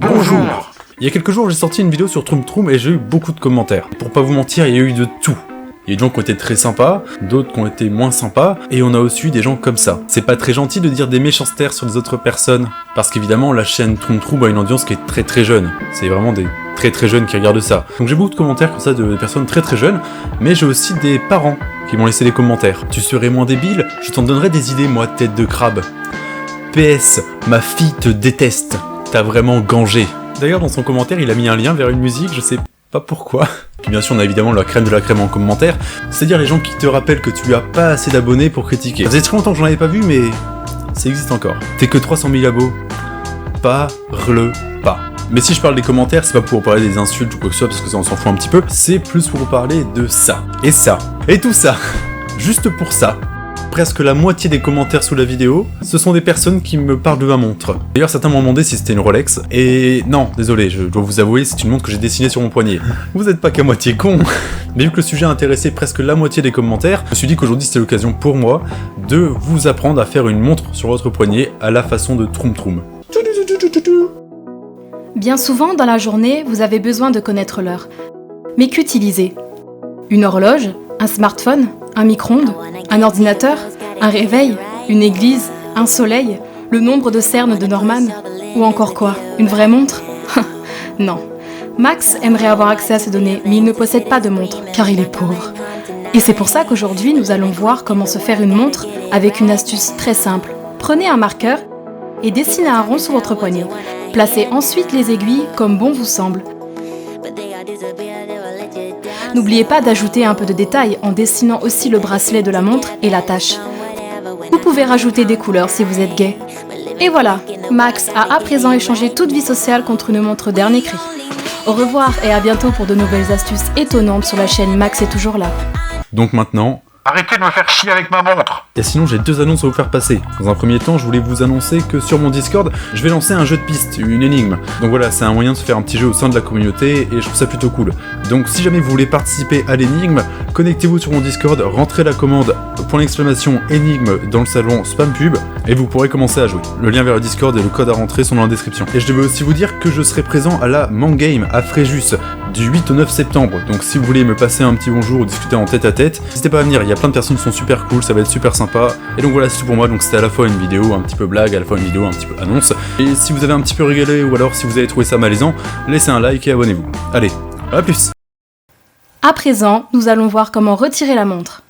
Bonjour. Il y a quelques jours, j'ai sorti une vidéo sur Troom Troom et j'ai eu beaucoup de commentaires. Pour pas vous mentir, il y a eu de tout. Il y a des gens qui ont été très sympas, d'autres qui ont été moins sympas, et on a aussi eu des gens comme ça. C'est pas très gentil de dire des méchancetés sur les autres personnes, parce qu'évidemment, la chaîne Troom Troom a une audience qui est très très jeune. C'est vraiment des très jeunes qui regardent ça. Donc j'ai beaucoup de commentaires comme ça de personnes très jeunes, mais j'ai aussi des parents qui m'ont laissé des commentaires. Tu serais moins débile, je t'en donnerais des idées, moi, tête de crabe. PS, ma fille te déteste. T'as vraiment gangé. D'ailleurs, dans son commentaire, il a mis un lien vers une musique, je sais pas pourquoi. Puis bien sûr, on a évidemment la crème de la crème en commentaire, c'est-à-dire les gens qui te rappellent que tu as pas assez d'abonnés pour critiquer. Ça faisait très longtemps que j'en avais pas vu, mais ça existe encore. T'es que 300 000 abos. Parle pas. Mais si je parle des commentaires, c'est pas pour parler des insultes ou quoi que ce soit, parce que ça on s'en fout un petit peu, c'est plus pour parler de ça. Et ça. Et tout ça. Juste pour ça. Presque la moitié des commentaires sous la vidéo, ce sont des personnes qui me parlent de ma montre. D'ailleurs, certains m'ont demandé si c'était une Rolex, et non, désolé, je dois vous avouer, c'est une montre que j'ai dessinée sur mon poignet. Vous êtes pas qu'à moitié con. Mais vu que le sujet a intéressé presque la moitié des commentaires, je me suis dit qu'aujourd'hui c'était l'occasion pour moi de vous apprendre à faire une montre sur votre poignet à la façon de Troom Troom. Bien souvent, dans la journée, vous avez besoin de connaître l'heure. Mais qu'utiliser ? Une horloge ? Un smartphone ? Un micro-ondes ? Un ordinateur ? Un réveil ? Une église ? Un soleil ? Le nombre de cernes de Norman ? Ou encore quoi ? Une vraie montre ? Non. Max aimerait avoir accès à ces données, mais il ne possède pas de montre, car il est pauvre. Et c'est pour ça qu'aujourd'hui, nous allons voir comment se faire une montre avec une astuce très simple. Prenez un marqueur et dessinez un rond sur votre poignet. Placez ensuite les aiguilles comme bon vous semble. N'oubliez pas d'ajouter un peu de détail en dessinant aussi le bracelet de la montre et l'attache. Vous pouvez rajouter des couleurs si vous êtes gay. Et voilà, Max a à présent échangé toute vie sociale contre une montre dernier cri. Au revoir et à bientôt pour de nouvelles astuces étonnantes sur la chaîne Max est toujours là. Donc maintenant... Arrêtez de me faire chier avec ma montre! Et sinon, j'ai deux annonces à vous faire passer. Dans un premier temps, je voulais vous annoncer que sur mon Discord, je vais lancer un jeu de piste, une énigme. Donc voilà, c'est un moyen de se faire un petit jeu au sein de la communauté, et je trouve ça plutôt cool. Donc si jamais vous voulez participer à l'énigme, connectez-vous sur mon Discord, rentrez la commande énigme dans le salon spam pub, et vous pourrez commencer à jouer. Le lien vers le Discord et le code à rentrer sont dans la description. Et je devais aussi vous dire que je serai présent à la Mangame à Fréjus, du 8 au 9 septembre. Donc si vous voulez me passer un petit bonjour ou discuter en tête à tête, n'hésitez pas à venir, il y a plein de personnes qui sont super cool, ça va être super sympa. Et donc voilà, c'est tout pour moi, donc c'était à la fois une vidéo un petit peu blague, à la fois une vidéo un petit peu annonce. Et si vous avez un petit peu rigolé ou alors si vous avez trouvé ça malaisant, laissez un like et abonnez-vous. Allez, à plus. À présent, nous allons voir comment retirer la montre.